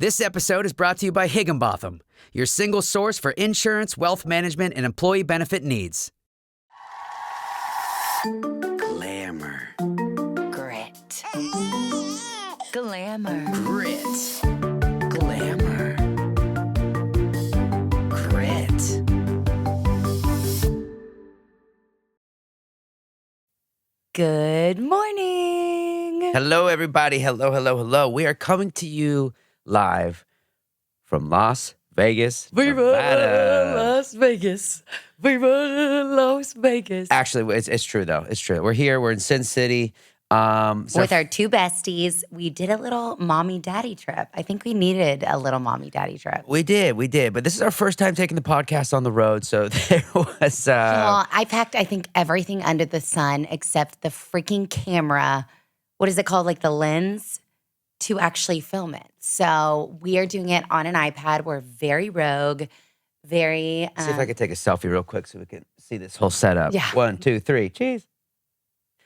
This episode is brought to you by Higginbotham, your single source for insurance, wealth management, and employee benefit needs. Glamour. Grit. Glamour. Grit. Glamour. Grit. Good morning. Hello, everybody. Hello. We are coming to you live from Las Vegas, Viva Nevada. Las Vegas. Viva Las Vegas. Actually, it's true, though. It's true. We're here. We're in Sin City. With our two besties, we did a little mommy-daddy trip. I think we needed a little mommy-daddy trip. We did. But this is our first time taking the podcast on the road, so there was... Well, I packed, I think, everything under the sun except the freaking camera. What is it called? Like the lens to actually film it. So we are doing it on an iPad. We're very rogue, very... see if I could take a selfie real quick so we can see this whole setup. Yeah. 1, 2, 3. Cheese.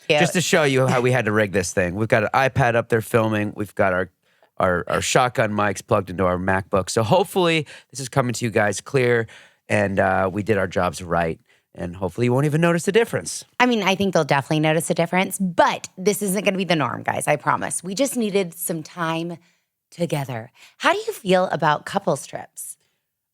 cute. Just to show you how we had to rig this thing. We've got an iPad up there filming. We've got our shotgun mics plugged into our MacBook. So hopefully this is coming to you guys clear and we did our jobs right. And hopefully you won't even notice the difference. I mean, I think they'll definitely notice a difference, but this isn't going to be the norm, guys. I promise. We just needed some time together. How do you feel about couples trips?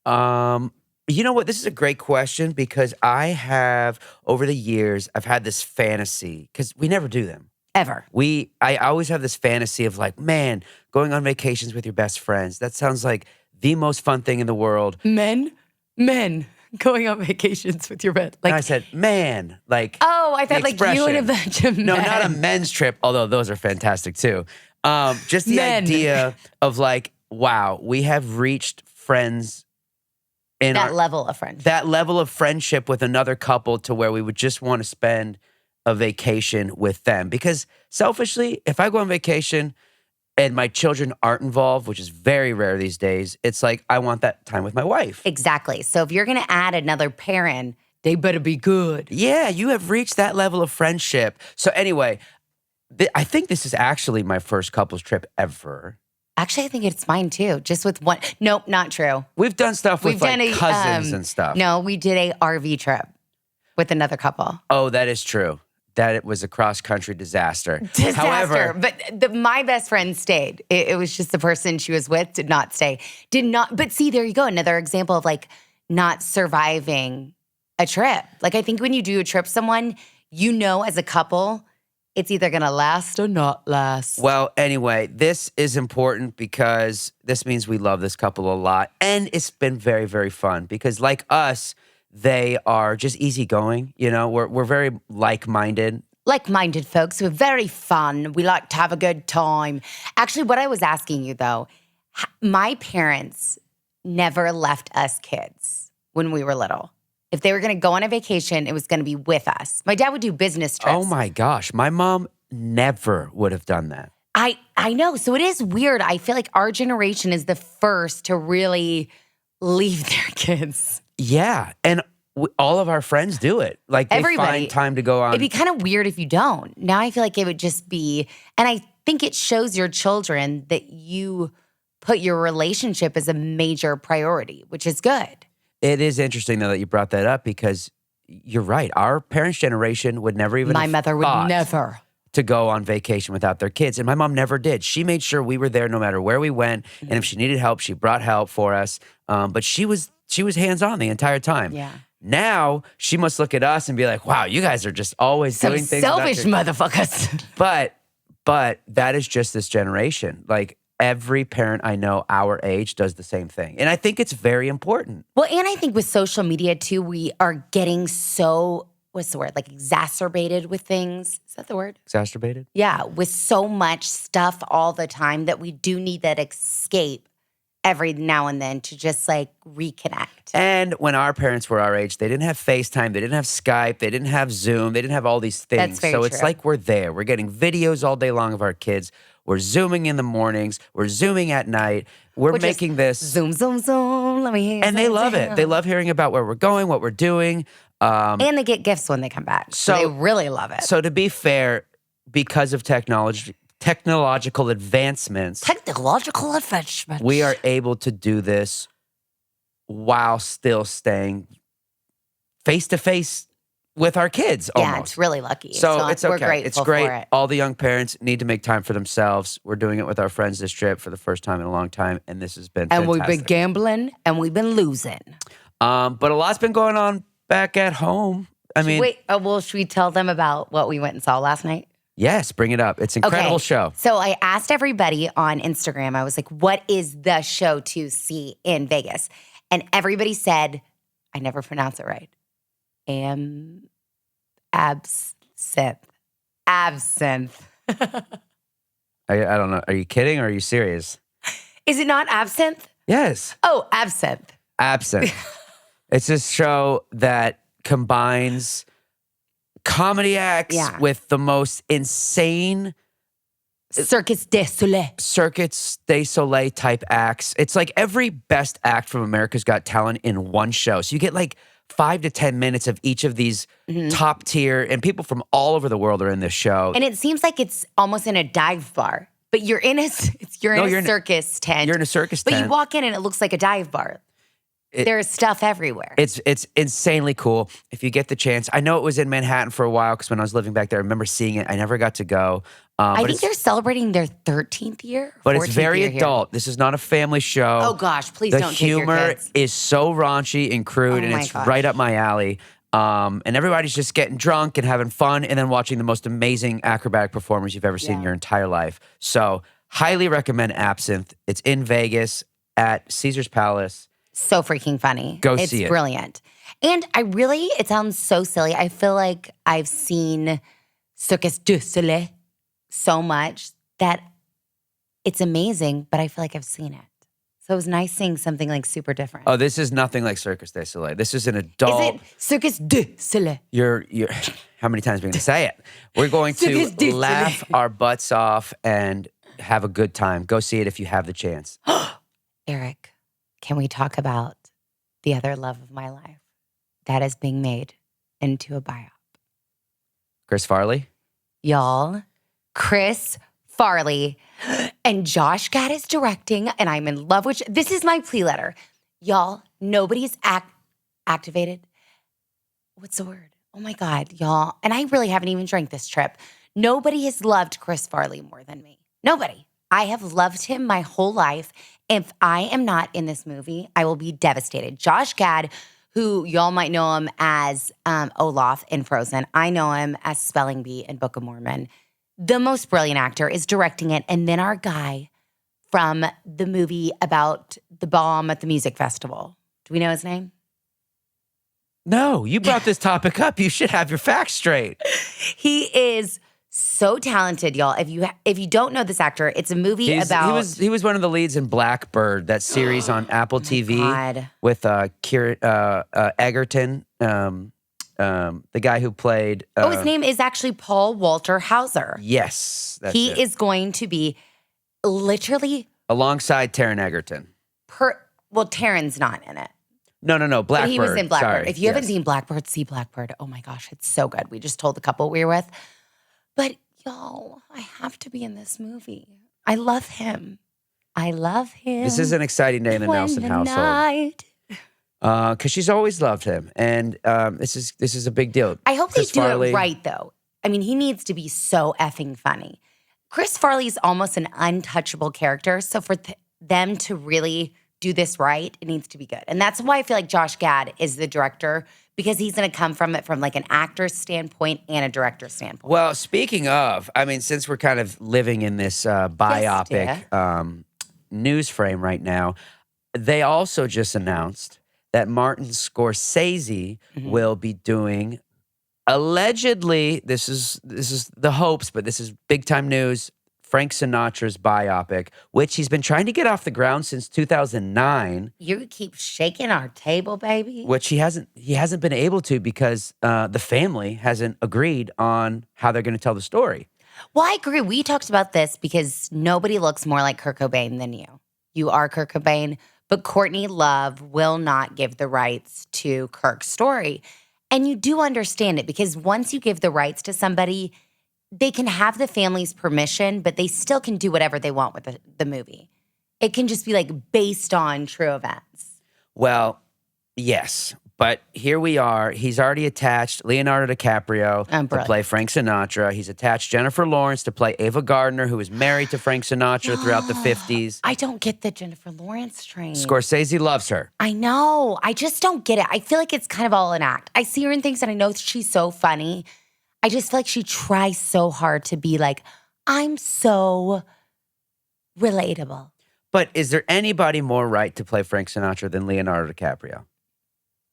You know what? This is a great question because I have, over the years, I've had this fantasy because we never do them. Ever. I always have this fantasy of like, man, going on vacations with your best friends. That sounds like the most fun thing in the world. Men, going on vacations with your bed. And I said, man, like. Oh, I thought like you and a expression. bunch of men. No, not a men's trip, although those are fantastic too. Just the Men. idea of like, wow, we have reached friends in That level of friendship. that level of friendship with another couple to where we would just want to spend a vacation with them. Because selfishly, if I go on vacation and my children aren't involved, which is very rare these days, it's like I want that time with my wife. Exactly. So if you're going to add another parent, they better be good. Yeah, you have reached that level of friendship. So anyway, I think this is actually my first couples trip ever. Actually, I think it's mine too. Just with one. Nope, not true. We've done stuff with We've like done a, cousins and stuff. No, we did a RV trip with another couple. Oh, that is true. That it was a cross-country disaster. Disaster. However, But my best friend stayed. It was just the person she was with did not stay. But see, there you go. Another example of like not surviving a trip. Like I think when you do a trip with someone, you know as a couple, it's either going to last or not last. well, anyway, this is important because this means we love this couple a lot. And it's been very, very fun because like us, they are just easygoing. You know, we're very like-minded. Like-minded folks. We're very fun. We like to have a good time. Actually, what I was asking you though, my parents never left us kids when we were little. If they were going to go on a vacation, it was going to be with us. My dad would do business trips. Oh my gosh, my mom never would have done that. I know. So it is weird. I feel like our generation is the first to really leave their kids. Yeah, and all of our friends do it. Like they Everybody. find time to go on. It'd be kind of weird if you don't. Now I feel like it would just be, and I think it shows your children that you put your relationship as a major priority, which is good. It is interesting, though, that you brought that up because you're right. Our parents' generation would never even My have mother would thought never. to go on vacation without their kids. And my mom never did. She made sure we were there no matter where we went. And if she needed help, she brought help for us. But she was hands-on the entire time. Yeah. Now, she must look at us and be like, wow, you guys are just always Some doing things. without selfish your-" motherfuckers. But that is just this generation. Like, every parent I know our age does the same thing. And I think it's very important. Well, and I think with social media too, we are getting so, what's the word? Like exacerbated with things. Is that the word? Exacerbated? Yeah, with so much stuff all the time that we do need that escape every now and then to just like reconnect. And when our parents were our age, they didn't have FaceTime, they didn't have Skype, they didn't have Zoom, they didn't have all these things. That's very so it's true. like we're there. We're getting videos all day long of our kids. We're Zooming in the mornings. We're Zooming at night. We're Which is making this. Zoom, zoom, zoom. Let me hear. And they zoom, love it. zoom. They love hearing about where we're going, what we're doing. And they get gifts when they come back. So they really love it. So to be fair, because of technology, technological advancements, we are able to do this while still staying face-to-face with our kids almost. Yeah, it's really lucky. So it's okay. We're grateful It's great. for it. All the young parents need to make time for themselves. We're doing it with our friends this trip for the first time in a long time, and this has been fantastic. And we've been gambling, and we've been losing. But a lot's been going on back at home. I mean, Wait, should we tell them about what we went and saw last night? yes, bring it up. It's an incredible show. So I asked everybody on Instagram, I was like, what is the show to see in Vegas? And everybody said, I never pronounce it right. Absinthe. Absinthe. I don't know. Are you kidding or are you serious? Is it not absinthe? Yes. Oh, absinthe. Absinthe. It's this show that combines comedy acts with the most insane Circus du Soleil. Circuits du Soleil type acts. It's like every best act from America's Got Talent in one show. So you get like 5 to 10 minutes of each of these top tier, and people from all over the world are in this show. And it seems like it's almost in a dive bar, but you're in a circus tent. You're in a circus tent. But you walk in and it looks like a dive bar. There's stuff everywhere. It's insanely cool. If you get the chance, I know it was in Manhattan for a while because when I was living back there, I remember seeing it. I never got to go. I think they're celebrating their 13th year. But it's very adult. This is not a family show. Oh gosh, please don't take your kids. The humor is so raunchy and crude, and it's right up my alley. And everybody's just getting drunk and having fun, and then watching the most amazing acrobatic performers you've ever seen in your entire life. So, highly recommend Absinthe. It's in Vegas at Caesar's Palace. So freaking funny. Go see it. It's brilliant. And it sounds so silly. I feel like I've seen Circus du Soleil so much that it's amazing, but I feel like I've seen it. So it was nice seeing something like super different. Oh, this is nothing like Circus du Soleil. This is an adult. Is it Circus du Soleil? You're how many times are we going to say it? We're going to laugh our butts off and have a good time. Go see it if you have the chance. Eric, can we talk about the other love of my life that is being made into a biop? Chris Farley? Y'all, Chris Farley and Josh Gad is directing, and I'm in love with. This is my plea letter. Y'all, nobody's activated. What's the word? Oh my God, y'all. And I really haven't even drank this trip. Nobody has loved Chris Farley more than me. Nobody. I have loved him my whole life. If I am not in this movie, I will be devastated. Josh Gad, who y'all might know him as Olaf in Frozen. I know him as Spelling Bee in Book of Mormon. The most brilliant actor is directing it. And then our guy from the movie about the bomb at the music festival. Do we know his name? No, you brought this topic up. You should have your facts straight. He is so talented, y'all. If you don't know this actor, it's a movie about. He was one of the leads in Blackbird, that series on Apple TV God. with Egerton, the guy who played. His name is actually Paul Walter Hauser. Yes, he is going to be literally alongside Taron Egerton. Taron's not in it. No, Blackbird. But he was in Blackbird. Sorry. If you haven't seen Blackbird, see Blackbird. Oh my gosh, it's so good. We just told the couple we were with. But y'all, I have to be in this movie. I love him. This is an exciting day in the Nelson household. Because she's always loved him. And this is a big deal. I hope Chris Farley, do it right, though. I mean, he needs to be so effing funny. Chris Farley's almost an untouchable character. So for them to really do this right, it needs to be good. And that's why I feel like Josh Gad is the director, because he's going to come from it from like an actor's standpoint and a director's standpoint. Well, speaking of, I mean, since we're kind of living in this biopic news frame right now, they also just announced that Martin Scorsese will be doing, allegedly, this is the hopes, but this is big time news, Frank Sinatra's biopic, which he's been trying to get off the ground since 2009. You keep shaking our table, baby. Which he hasn't been able to because the family hasn't agreed on how they're going to tell the story. Well, I agree. We talked about this because nobody looks more like Kurt Cobain than you. You are Kurt Cobain, but Courtney Love will not give the rights to Kirk's story. And you do understand it because once you give the rights to somebody, they can have the family's permission, but they still can do whatever they want with the movie. It can just be like based on true events. Well, yes. But here we are. He's already attached Leonardo DiCaprio to play Frank Sinatra. He's attached Jennifer Lawrence to play Ava Gardner, who was married to Frank Sinatra throughout the 50s. I don't get the Jennifer Lawrence train. Scorsese loves her. I know. I just don't get it. I feel like it's kind of all an act. I see her in things and I know she's so funny. I just feel like she tries so hard to be like, I'm so relatable. But is there anybody more right to play Frank Sinatra than Leonardo DiCaprio?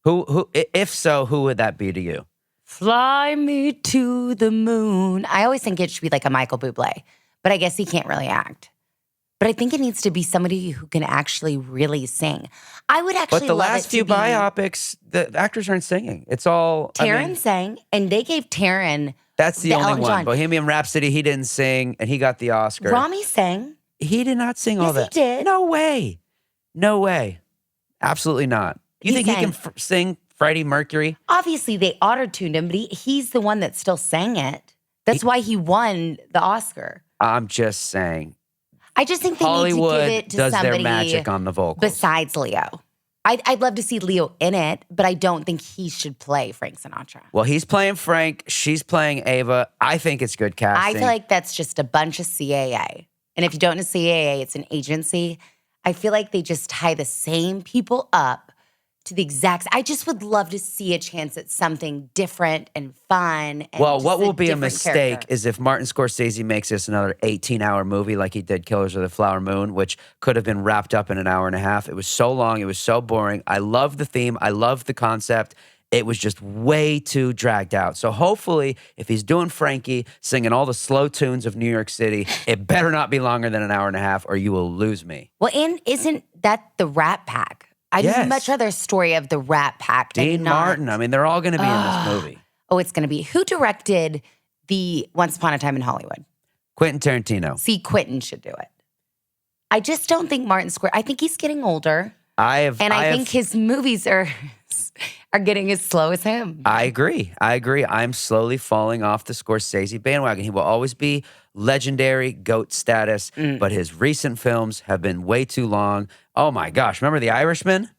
Who? If so, who would that be to you? Fly me to the moon. I always think it should be like a Michael Bublé, but I guess he can't really act. But I think it needs to be somebody who can actually really sing. I would actually But the love last it few to be biopics, the actors aren't singing. It's all Taron sang, and they gave Taron That's the only Elton one. John. Bohemian Rhapsody, he didn't sing, and he got the Oscar. Rami sang. He did not sing all that. Yes, he did. No way. No way. Absolutely not. You think he can sing Freddie Mercury? Obviously, they auto-tuned him, but he's the one that still sang it. That's why he won the Oscar. I'm just saying. I just think they Hollywood need to give it to does somebody their magic on the vocals. besides Leo. I'd love to see Leo in it, but I don't think he should play Frank Sinatra. Well, he's playing Frank. She's playing Ava. I think it's good casting. I feel like that's just a bunch of CAA. And if you don't know CAA, it's an agency. I feel like they just tie the same people up to the exact. I just would love to see a chance at something different and fun. And well, what will be a different mistake character. is if Martin Scorsese makes this another 18-hour movie like he did Killers of the Flower Moon, which could have been wrapped up in an hour and a half. It was so long. It was so boring. I love the theme. I love the concept. It was just way too dragged out. So hopefully, if he's doing Frankie, singing all the slow tunes of New York City, it better not be longer than an hour and a half or you will lose me. Well, and isn't that the Rat Pack? I'd much rather a story of the Rat Pack. Dean Martin. I mean, they're all going to be in this movie. Oh, it's going to be. Who directed the Once Upon a Time in Hollywood? Quentin Tarantino. See, Quentin should do it. I just don't think Martin Scorsese. I think he's getting older. I think his movies are getting as slow as him. I agree. I'm slowly falling off the Scorsese bandwagon. He will always be legendary, GOAT status, but his recent films have been way too long. Oh my gosh. Remember The Irishman?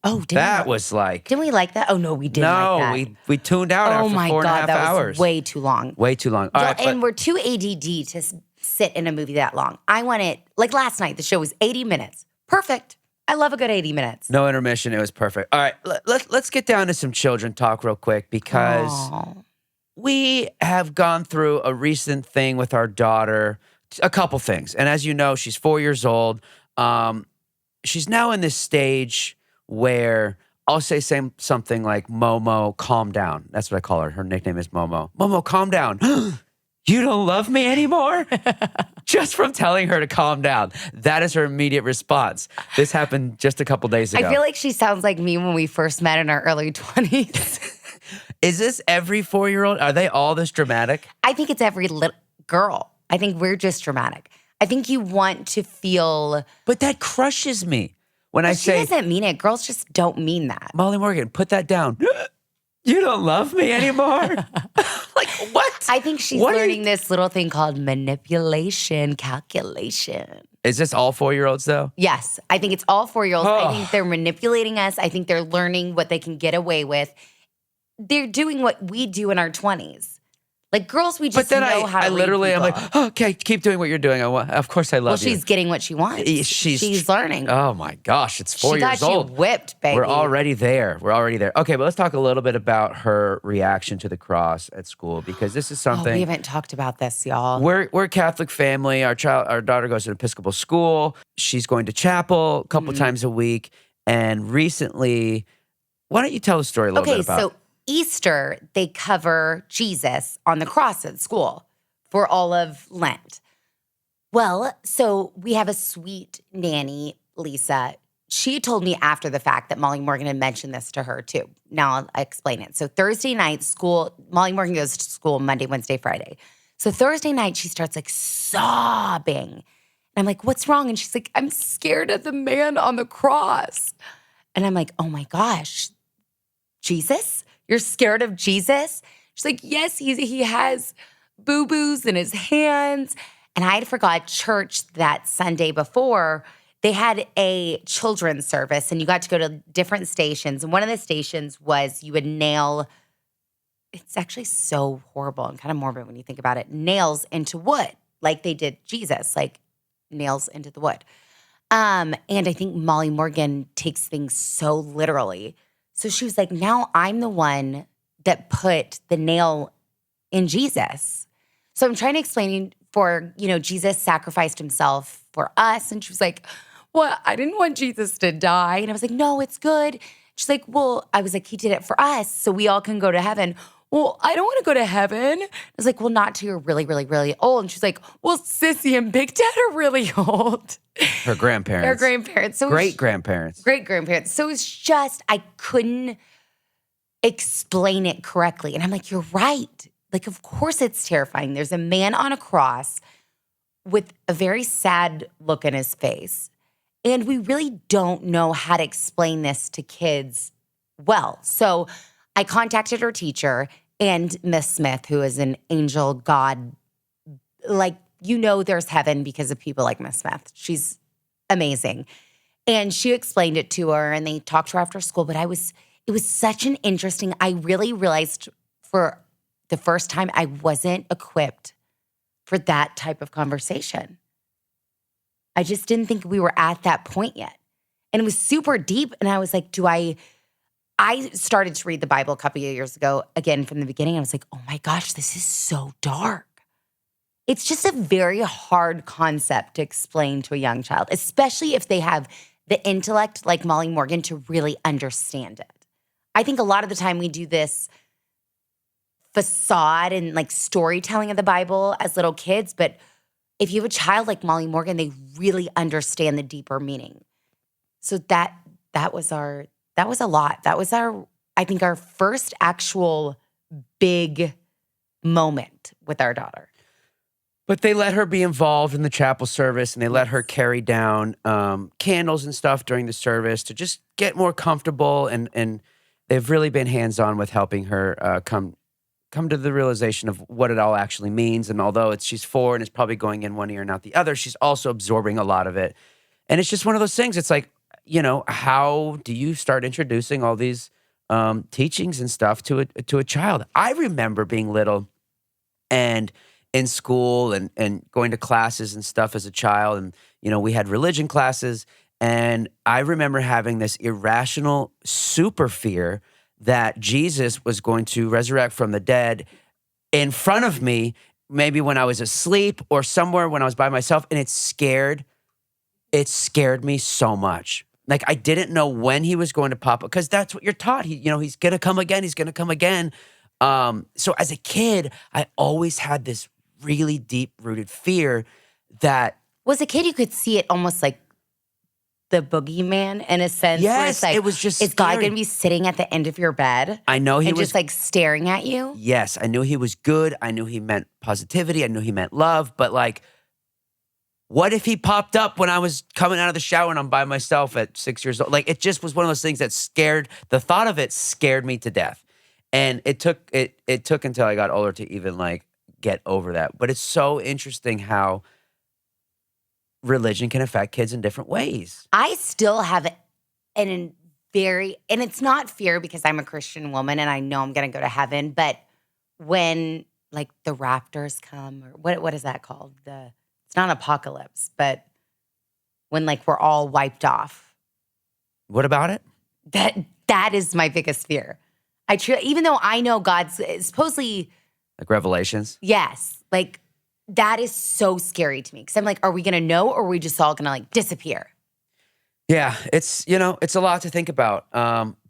Oh, that was like... Didn't we like that? Oh, no, we didn't like that. we tuned out after 4.5 hours. That was way too long. Way too long. All right, and we're too ADD to sit in a movie that long. I want it... Like last night, the show was 80 minutes. Perfect. I love a good 80 minutes. No intermission. It was perfect. All right, let's get down to some children talk real quick because we have gone through a recent thing with our daughter, a couple things. And as you know, she's 4 years old. She's now in this stage where I'll say something like, Momo, calm down. That's what I call her. Her nickname is Momo. Momo, calm down. You don't love me anymore? Just from telling her to calm down. That is her immediate response. This happened just a couple days ago. I feel like she sounds like me when we first met in our early 20s. Is this every 4-year-old? Are they all this dramatic? I think it's every little girl. I think we're just dramatic. I think you want to feel... But that crushes me. When I say... She doesn't mean it. Girls just don't mean that. Molly Morgan, put that down. You don't love me anymore? Like, what? I think she's learning this little thing called manipulation, calculation. Is this all 4-year-olds, though? Yes. I think it's all 4-year-olds. I think they're manipulating us. I think they're learning what they can get away with. They're doing what we do in our 20s. Like, girls, we just know how to read people. I'm like, okay, keep doing what you're doing. Of course I love you. Well, she's getting what she wants. She's learning. Oh, my gosh. It's 4 years old. She thought she whipped, baby. We're already there. Okay, but let's talk a little bit about her reaction to the cross at school because this is something. We haven't talked about this, y'all. We're a Catholic family. Our daughter goes to an Episcopal school. She's going to chapel a couple times a week. And recently, why don't you tell the story a little bit about it? Easter, they cover Jesus on the cross at school for all of Lent. Well, so we have a sweet nanny, Lisa. She told me after the fact that Molly Morgan had mentioned this to her too. Now I'll explain it. So Thursday night, Molly Morgan goes to school Monday, Wednesday, Friday. So Thursday night, she starts like sobbing. And I'm like, what's wrong? And she's like, I'm scared of the man on the cross. And I'm like, oh my gosh, Jesus? You're scared of Jesus? She's like, yes, he has boo-boos in his hands. And I had forgot church that Sunday before. They had a children's service, and you got to go to different stations. And one of the stations was you would nail, it's actually so horrible and kind of morbid when you think about it, nails into wood, like they did Jesus, like nails into the wood. And I think Molly Morgan takes things so literally. So she was like, now I'm the one that put the nail in Jesus. So I'm trying to explain for, Jesus sacrificed himself for us. And she was like, well, I didn't want Jesus to die. And I was like, no, it's good. She's like, well, I was like, he did it for us so we all can go to heaven. Well, I don't want to go to heaven. I was like, well, not till you're really, really, really old. And she's like, well, Sissy and Big Dad are really old. Her grandparents. Her grandparents. So Great-grandparents. Great-grandparents. So it's just, I couldn't explain it correctly. And I'm like, you're right. Like, of course it's terrifying. There's a man on a cross with a very sad look in his face. And we really don't know how to explain this to kids well. So I contacted her teacher and Miss Smith, who is an angel god. Like, there's heaven because of people like Miss Smith. She's amazing. And she explained it to her, and they talked to her after school. But it was such an interesting, I really realized for the first time I wasn't equipped for that type of conversation. I just didn't think we were at that point yet. And it was super deep. And I was like, I started to read the Bible a couple of years ago, again, from the beginning. I was like, oh my gosh, this is so dark. It's just a very hard concept to explain to a young child, especially if they have the intellect like Molly Morgan to really understand it. I think a lot of the time we do this facade and like storytelling of the Bible as little kids, but if you have a child like Molly Morgan, they really understand the deeper meaning. So that was a lot. That was I think our first actual big moment with our daughter. But they let her be involved in the chapel service, and they let her carry down candles and stuff during the service to just get more comfortable. And they've really been hands-on with helping her come to the realization of what it all actually means. And although she's 4 and it's probably going in one ear and out the other, she's also absorbing a lot of it. And it's just one of those things. It's like, how do you start introducing all these teachings and stuff to a child? I remember being little and in school and going to classes and stuff as a child. And, we had religion classes. And I remember having this irrational super fear that Jesus was going to resurrect from the dead in front of me, maybe when I was asleep or somewhere when I was by myself. And it scared me so much. Like, I didn't know when he was going to pop up, because that's what you're taught. He's going to come again. He's going to come again. So as a kid, I always had this really deep-rooted fear that... Was a kid, you could see it almost like the boogeyman in a sense. Yes, where it's like, it was just is God scary. going to be sitting at the end of your bed? I know he and was just like staring at you? Yes, I knew he was good. I knew he meant positivity. I knew he meant love. But like, what if he popped up when I was coming out of the shower and I'm by myself at 6 years old? Like, it just was one of those things that the thought of it scared me to death. And it took until I got older to even like get over that. But it's so interesting how religion can affect kids in different ways. I still have and it's not fear because I'm a Christian woman and I know I'm going to go to heaven, but when like the raptors come, or what is that called? It's not apocalypse, but when like we're all wiped off. What about it? That is my biggest fear. Even though I know God's supposedly like Revelations. Yes, like that is so scary to me because I'm like, are we going to know, or are we just all going to like disappear? Yeah, it's a lot to think about.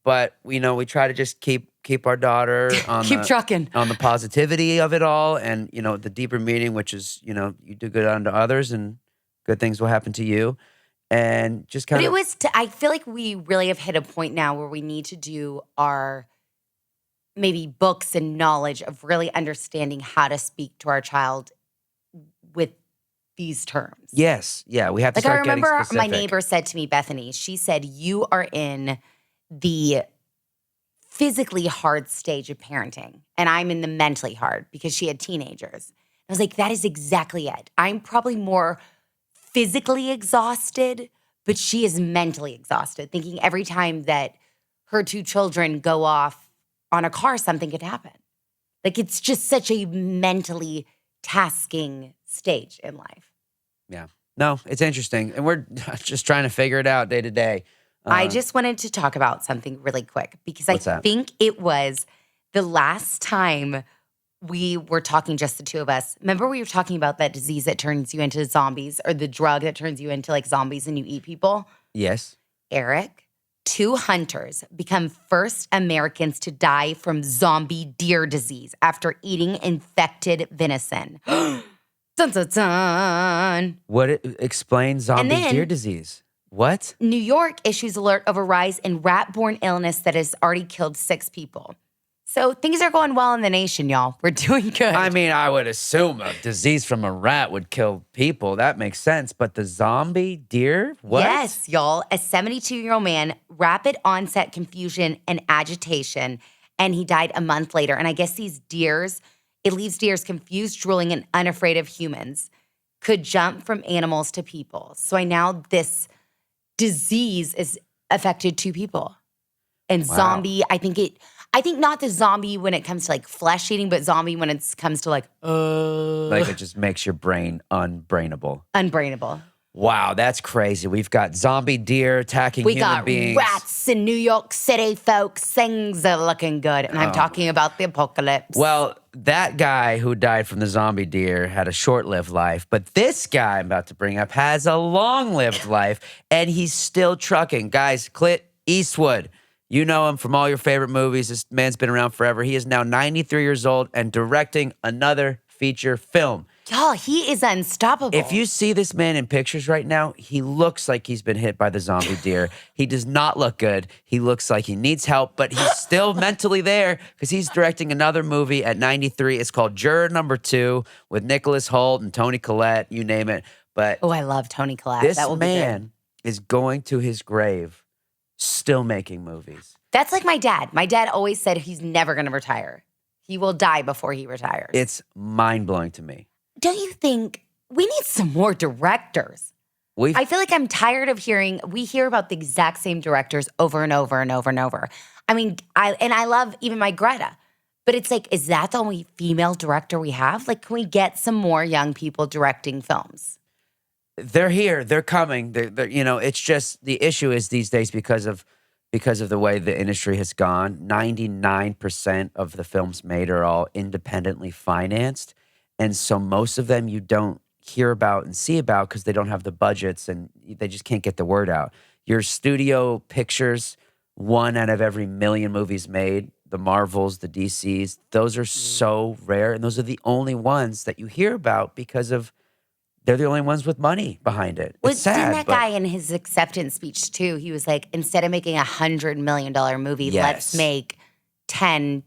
But we try to just keep our daughter on keep trucking on the positivity of it all, and the deeper meaning, which is you do good unto others, and good things will happen to you, and just kind of. But I feel like we really have hit a point now where we need to do our maybe books and knowledge of really understanding how to speak to our child with these terms. Yes. Yeah. We have to start getting specific. I remember my neighbor said to me, Bethany, she said, you are in the physically hard stage of parenting, and I'm in the mentally hard because she had teenagers. I was like, that is exactly it. I'm probably more physically exhausted, but she is mentally exhausted, thinking every time that her 2 children go off on a car, something could happen. Like, it's just such a mentally tasking stage in life. Yeah. No, it's interesting. And we're just trying to figure it out day to day. I just wanted to talk about something really quick because What's that? think it was the last time we were talking, just the 2 of us. Remember we were talking about that disease that turns you into zombies, or the drug that turns you into like zombies and you eat people? Yes. Eric, 2 hunters become first Americans to die from zombie deer disease after eating infected venison. Dun, dun, dun. Explains zombie then- deer disease? What? New York issues alert of a rise in rat-borne illness that has already killed 6 people. So things are going well in the nation, y'all. We're doing good. I mean, I would assume a disease from a rat would kill people. That makes sense. But the zombie deer? What? Yes, y'all. A 72-year-old man, rapid onset confusion and agitation, and he died a month later. And I guess these deers, it leaves deers confused, drooling, and unafraid of humans, could jump from animals to people. So now this disease is affected 2 people. And Wow. zombie, I think not the zombie when it comes to like flesh eating, but zombie when it comes to like It just makes your brain unbrainable. unbrainable. Wow, that's crazy. We've got zombie deer attacking We human got beings. rats in New York City, folks. Things are looking good. And I'm talking about the apocalypse. Well, that guy who died from the zombie deer had a short-lived life, but this guy I'm about to bring up has a long-lived life, and he's still trucking. Guys, Clint Eastwood, you know him from all your favorite movies. This man's been around forever. He is now 93 years old and directing another feature film. Y'all, he is unstoppable. If you see this man in pictures right now, he looks like he's been hit by the zombie deer. He does not look good. He looks like he needs help, but he's still mentally there because he's directing another movie at 93. It's called Juror Number 2 with Nicholas Hoult and Toni Collette, you name it. But Oh, I love Toni Collette. this That will be good. man is going to his grave still making movies. That's like my dad. My dad always said he's never going to retire. He will die before he retires. It's mind-blowing to me. Don't you think we need some more directors? I feel like I'm tired of we hear about the exact same directors over and over and over and over. I mean, I love even my Greta, but it's like, is that the only female director we have? Like, can we get some more young people directing films? They're here. They're coming. It's just the issue is these days because of the way the industry has gone. 99% of the films made are all independently financed, and so most of them you don't hear about and see about because they don't have the budgets and they just can't get the word out. Your studio pictures, 1 out of every million movies made. The Marvels, the DCs, those are so rare, and those are the only ones that you hear about because of. They're the only ones with money behind it. Well, It's sad, didn't that guy in his acceptance speech too? He was like, instead of making $100 million movie, Yes. let's make $10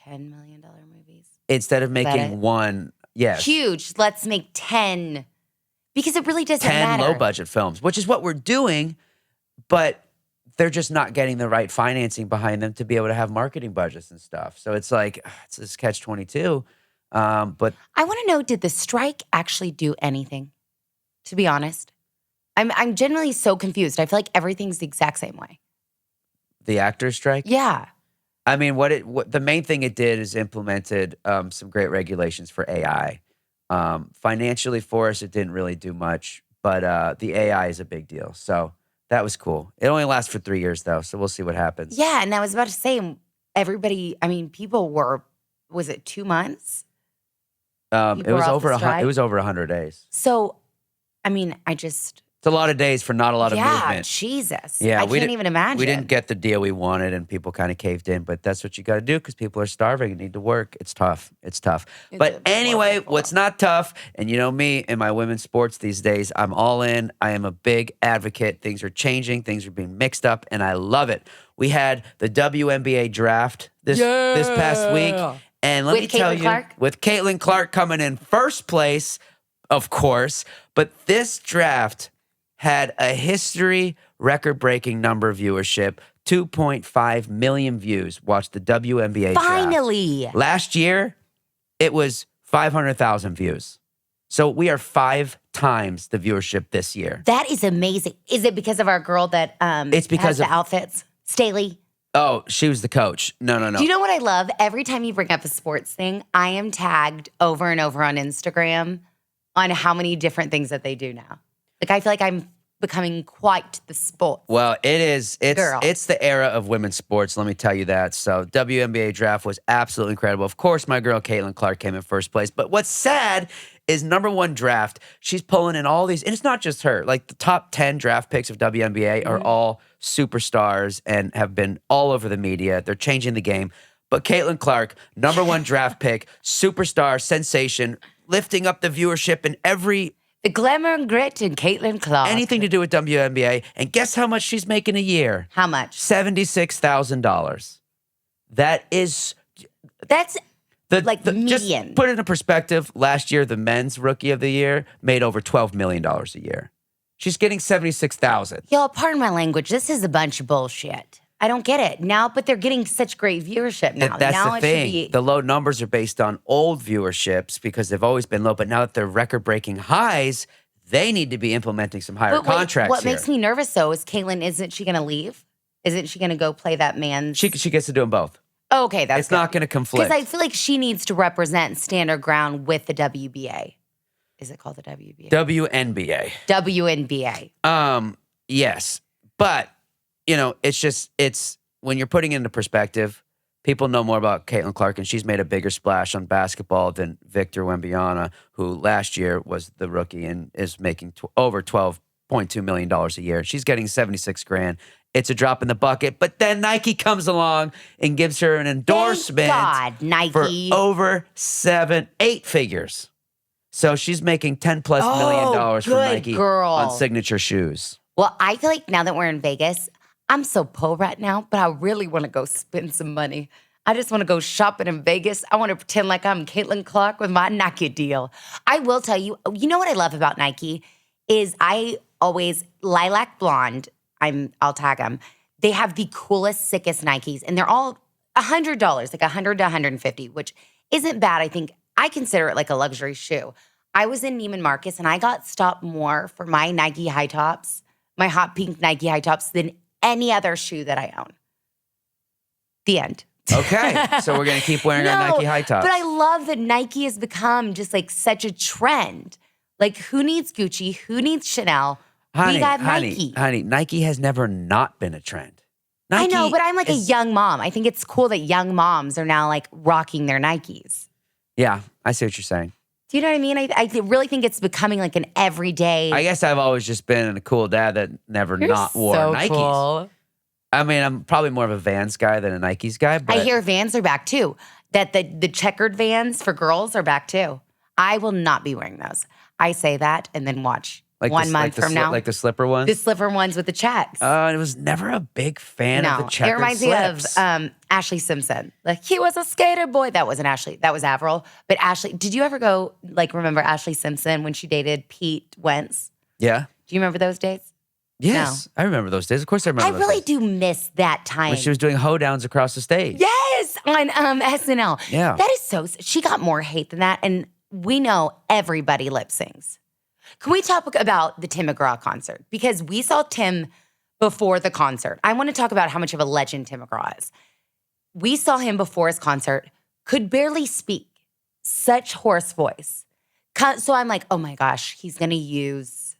million movies. instead of that making it? one, yes, Huge. Let's make 10. Because it really doesn't 10 matter. low-budget films, which is what we're doing, but they're just not getting the right financing behind them to be able to have marketing budgets and stuff. So it's like, it's this catch-22. But I want to know, did the strike actually do anything? To be honest, I'm generally so confused. I feel like everything's the exact same way. the actors' strike? Yeah. I mean, what the main thing it did is implemented some great regulations for AI. Financially for us, it didn't really do much, but the AI is a big deal. So that was cool. It only lasts for 3 years, though, so we'll see what happens. Yeah, and I was about to say, people were, was it 2 months? It People was were off over the it was strike? over 100 days. So, It's a lot of days for not a lot of yeah, movement. Jesus. Yeah, I we can't di- even imagine. We didn't get the deal we wanted, and people kind of caved in. But that's what you got to do because people are starving and need to work. It's tough. It's tough. But anyway, what's not tough, and you know me and my women's sports these days, I'm all in. I am a big advocate. Things are changing. Things are being mixed up, and I love it. We had the WNBA draft this past week. And let With me tell Caitlin you, Clark? with Caitlin Clark coming in first place, of course, but this draft had a history record-breaking number of viewership, 2.5 million views watched the WNBA draft. Finally. Last year, it was 500,000 views. So we are 5 times the viewership this year. That is amazing. Is it because of our girl that It's because has of the outfits? Staley. Oh, she was the coach. No. Do you know what I love? Every time you bring up a sports thing, I am tagged over and over on Instagram on how many different things that they do now. Like, I feel like I'm becoming quite the sport. Well, it's girl. It's the era of women's sports, let me tell you that. So WNBA draft was absolutely incredible. Of course, my girl Caitlin Clark came in first place. But what's sad is number 1 draft, she's pulling in all these, and it's not just her. Like the top 10 draft picks of WNBA are all superstars and have been all over the media. They're changing the game. But Caitlin Clark, number 1 draft pick, superstar, sensation, lifting up the viewership in every The Glamour Grit and Caitlin Clark. anything to do with WNBA. And guess how much she's making a year? How much? $76,000. That is That's like just median. put it into perspective. Last year, the men's rookie of the year made over $12 million a year. She's getting $76,000. Y'all, pardon my language. This is a bunch of bullshit. I don't get it now, but they're getting such great viewership now. That's now the thing. The low numbers are based on old viewerships because they've always been low. But now that they're record-breaking highs, they need to be implementing some higher But wait, contracts what here. makes me nervous, though, is Caitlin, isn't she going to leave? Isn't she going to go play that man's? She gets to do them both. Oh, okay, that's It's not going to conflict. Because I feel like she needs to represent stand her ground with the WBA. Is it called the WBA? WNBA. WNBA. Yes. But, it's when you're putting it into perspective, people know more about Caitlin Clark, and she's made a bigger splash on basketball than Victor Wembanyama, who last year was the rookie and is making over $12.2 million a year. She's getting $76,000. It's a drop in the bucket. But then Nike comes along and gives her an endorsement Thank God, Nike. for over 8 figures. So she's making $10+ million from good Nike girl. on signature shoes. Well, I feel like now that we're in Vegas, I'm so poor right now, but I really want to go spend some money. I just want to go shopping in Vegas. I want to pretend like I'm Caitlin Clark with my Nike deal. I will tell you, you know what I love about Nike is I always, lilac blonde, I'll tag them. They have the coolest, sickest Nikes, and they're all $100, like $100 to $150, which isn't bad. I think I consider it like a luxury shoe. I was in Neiman Marcus, and I got stopped more for my Nike high tops, my hot pink Nike high tops, than any other shoe that I own. The end. Okay, so we're going to keep wearing our Nike high tops. But I love that Nike has become just like such a trend. Like, who needs Gucci? Who needs Chanel? We got Nike. Honey, Nike has never not been a trend. Nike I know, but I'm like a young mom. I think it's cool that young moms are now like rocking their Nikes. Yeah, I see what you're saying. Do you know what I mean? I really think it's becoming like an everyday. I guess I've always just been a cool dad that never not wore so Nikes. Cool. I mean, I'm probably more of a Vans guy than a Nikes guy. But I hear Vans are back too. That the checkered Vans for girls are back too. I will not be wearing those. I say that and then watch. like 1 month from now. like the slipper ones. The slipper ones with the checks. I was never a big fan of the checkered it reminds slips. me of Ashley Simpson. Like, he was a skater boy. That wasn't Ashley. That was Avril. But Ashley, did you ever go, like, remember Ashley Simpson when she dated Pete Wentz? Yeah. Do you remember those days? Yes, I remember those days. Of course, I remember. I those really days. do miss that time. When she was doing hoedowns across the stage. Yes, on SNL. Yeah. That is so. She got more hate than that, and we know everybody lip sings. Can we talk about the Tim McGraw concert? Because we saw Tim before the concert. I want to talk about how much of a legend Tim McGraw is. We saw him before his concert, could barely speak, such hoarse voice. So I'm like, oh my gosh, he's going to use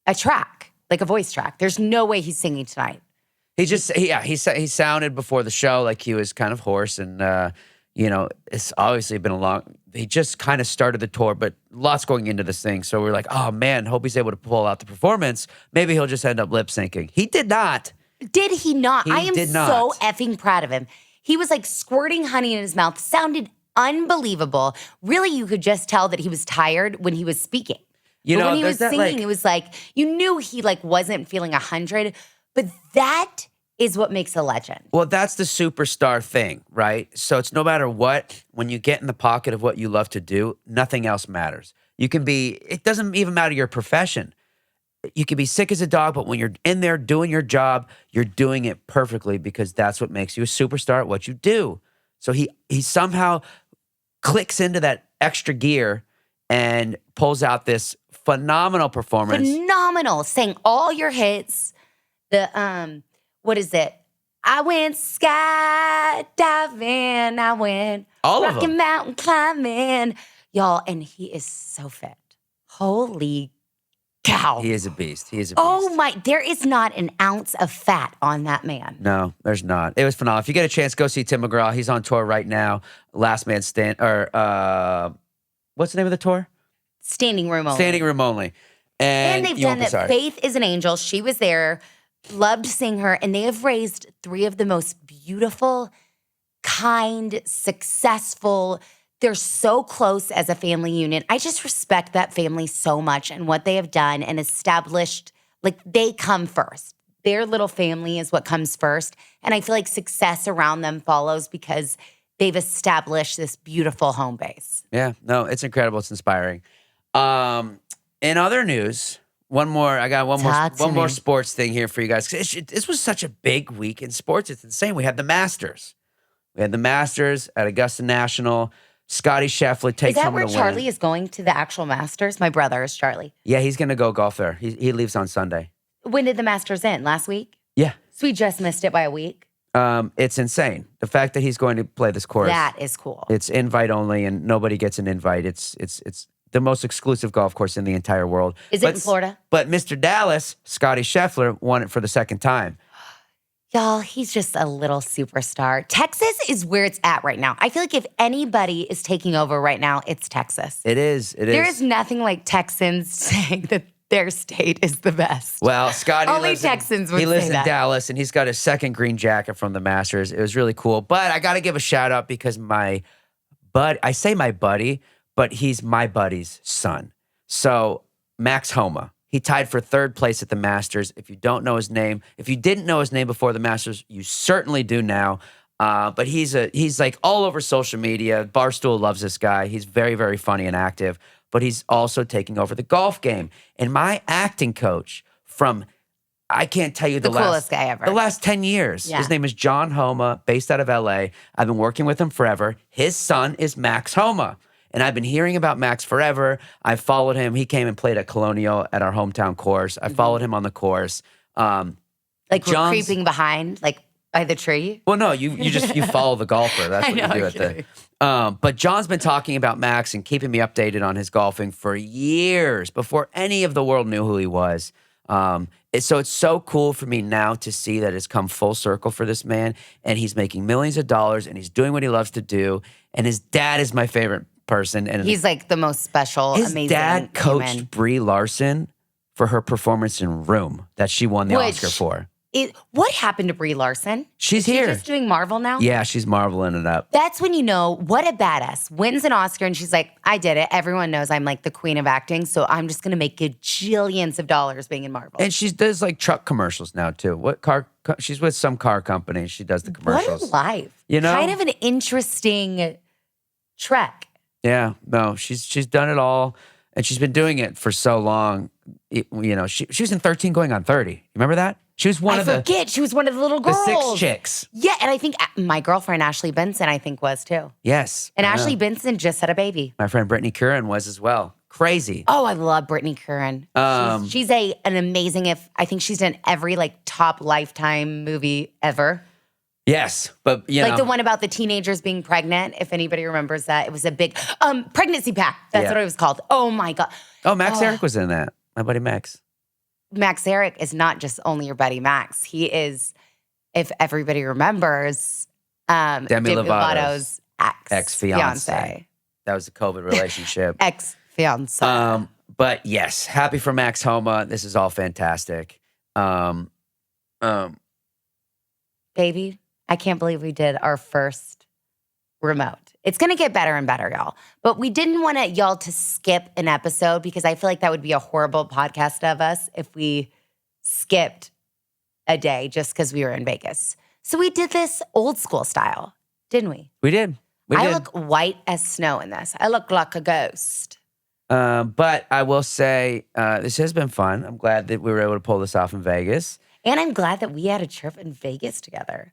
a track, like a voice track. There's no way he's singing tonight. He sounded before the show like he was kind of hoarse, and it's obviously been a long. He just kind of started the tour, but lots going into this thing. So we're like, oh man, hope he's able to pull out the performance. Maybe he'll just end up lip syncing. He did not. Did he not? I am did so not. effing proud of him. He was like squirting honey in his mouth. Sounded unbelievable. Really, you could just tell that he was tired when he was speaking. But when he was singing, it was like, you knew he like wasn't feeling 100. But that is what makes a legend. Well, that's the superstar thing, right? So it's no matter what, when you get in the pocket of what you love to do, nothing else matters. It doesn't even matter your profession. You can be sick as a dog, but when you're in there doing your job, you're doing it perfectly because that's what makes you a superstar at what you do. So he somehow clicks into that extra gear and pulls out this phenomenal performance. Phenomenal. Sang all your hits. The, what is it? I went skydiving. I went All of Rocky them. Mountain climbing. Y'all, and he is so fit. Holy cow. He is a beast. He is a beast. Oh my, there is not an ounce of fat on that man. No, there's not. It was phenomenal. If you get a chance, go see Tim McGraw. He's on tour right now. Last Man Stand, or what's the name of the tour? Standing Room Only. Standing Room Only. And they've you done won't be that. sorry. Faith is an Angel. She was there. Loved seeing her. And they have raised 3 of the most beautiful, kind, successful. They're so close as a family unit. I just respect that family so much and what they have done and established. Like, they come first. Their little family is what comes first. And I feel like success around them follows because they've established this beautiful home base. Yeah, no, it's incredible. It's inspiring. In other news, I got one more sports thing here for you guys. This was such a big week in sports. It's insane. We had the Masters. at Augusta National. Scotty Scheffler takes home the win. Is that where Charlie is going to the actual Masters? My brother is Charlie. Yeah, he's going to go golf there. He leaves on Sunday. When did the Masters end? Last week? Yeah. So we just missed it by a week? It's insane. The fact that he's going to play this course. That is cool. It's invite only, and nobody gets an invite. It's the most exclusive golf course in the entire world. Is it in Florida? But Mr. Dallas, Scotty Scheffler, won it for the second time. Y'all, he's just a little superstar. Texas is where it's at right now. I feel like if anybody is taking over right now, it's Texas. It is. There is nothing like Texans saying that their state is the best. Well, Scotty Only lives Texans would he lives say in that. Dallas, and he's got his second green jacket from the Masters. It was really cool. But I got to give a shout out because I say my buddy, but he's my buddy's son. So Max Homa. He tied for third place at the Masters. If you don't know his name, if you didn't know his name before the Masters, you certainly do now. But he's like all over social media. Barstool loves this guy. He's very, very funny and active. But he's also taking over the golf game. And my acting coach from, I can't tell you the coolest guy ever. The last 10 years. Yeah. His name is John Homa, based out of LA. I've been working with him forever. His son is Max Homa. And I've been hearing about Max forever. I followed him. He came and played at Colonial at our hometown course. I followed him on the course. Like we're creeping behind, like by the tree? Well, no, you follow the golfer. That's what you do at the. But John's been talking about Max and keeping me updated on his golfing for years before any of the world knew who he was. So it's so cool for me now to see that it's come full circle for this man, and he's making millions of dollars, and he's doing what he loves to do. And his dad is my favorite person, and he's like the most special, his amazing dad coached human. Brie Larson for her performance in Room that she won the Oscar for. What happened to Brie Larson? She's here. She's just doing Marvel now? Yeah, she's marveling it up. That's when you know what a badass. Wins an Oscar and she's like, I did it. Everyone knows I'm like the queen of acting, so I'm just going to make gajillions of dollars being in Marvel. And she does like truck commercials now too. She's with some car company. She does the commercials. What a life. You know? Kind of an interesting trek. Yeah, no, she's done it all, and she's been doing it for so long. She was in 13 going on 30. You remember that? She was She was one of the little girls. The 6 chicks. Yeah, and I think my girlfriend, Ashley Benson, I think was too. Yes. And Ashley Benson just had a baby. My friend Brittany Curran was as well. Crazy. Oh, I love Brittany Curran. She's an amazing, I think she's done every like top Lifetime movie ever. Yes, but the one about the teenagers being pregnant, if anybody remembers that. It was a big pregnancy pact. That's what it was called. Oh my God. Oh, Max Eric was in that. My buddy Max. Max Eric is not just only your buddy Max. He is, if everybody remembers, Demi Lovato's ex-fiance. That was a COVID relationship. Ex-fiance. But yes, happy for Max Homa. This is all fantastic. Baby, I can't believe we did our first remote. It's going to get better and better, y'all. But we didn't want y'all to skip an episode because I feel like that would be a horrible podcast of us if we skipped a day just because we were in Vegas. So we did this old school style, didn't we? We did. I look white as snow in this. I look like a ghost. But I will say this has been fun. I'm glad that we were able to pull this off in Vegas. And I'm glad that we had a trip in Vegas together.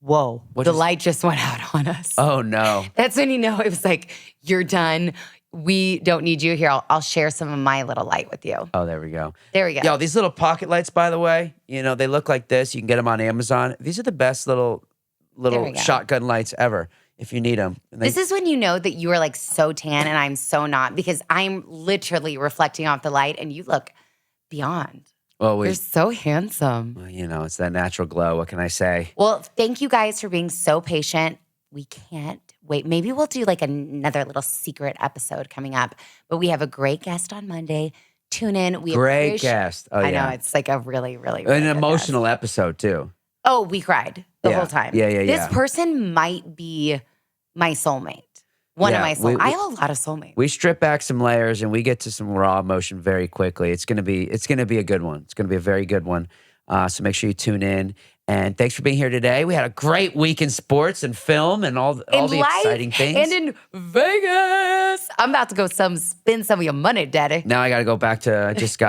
whoa, What the is- light just went out on us. Oh, no. That's when you know it was like, you're done. We don't need you here. I'll share some of my little light with you. Oh, there we go. There we go. Yo, these little pocket lights, by the way, they look like this. You can get them on Amazon. These are the best little we go. shotgun lights ever if you need them. This is when you know that you are like so tan and I'm so not, because I'm literally reflecting off the light and you look beyond. Well, You're so handsome. it's that natural glow. What can I say? Well, thank you guys for being so patient. We can't wait. Maybe we'll do like another little secret episode coming up. But we have a great guest on Monday. Tune in. Great guest. Oh, I yeah. know. It's like a really, really, An really good emotional guest. episode, too. Oh, we cried the Yeah. whole time. Yeah. This person might be my soulmate. One of Yeah, my soulmates. I have a lot of soulmates. We strip back some layers and we get to some raw emotion very quickly. It's gonna be a good one. It's gonna be a very good one. So make sure you tune in. And thanks for being here today. We had a great week in sports and film and all the exciting things. And in Vegas. I'm about to go spend some of your money, Daddy. Now I got to go back to. I just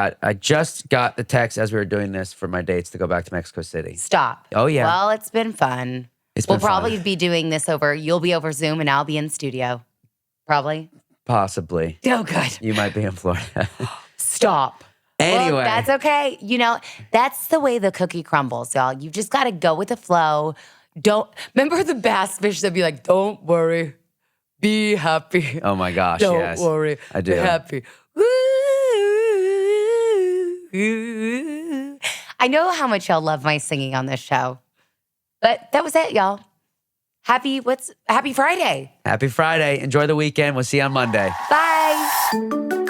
got the text as we were doing this for my dates to go back to Mexico City. Stop. Oh, yeah. Well, it's been fun. We'll probably be doing this you'll be over Zoom and I'll be in studio. Probably. Possibly. Oh, good. You might be in Florida. Stop. Anyway. Well, that's okay. That's the way the cookie crumbles, y'all. You just got to go with the flow. Remember the bass fish that be like, don't worry, be happy. Oh my gosh, Don't yes. worry, I do. be happy. I know how much y'all love my singing on this show. But that was it, y'all. Happy Friday. Happy Friday. Enjoy the weekend. We'll see you on Monday. Bye.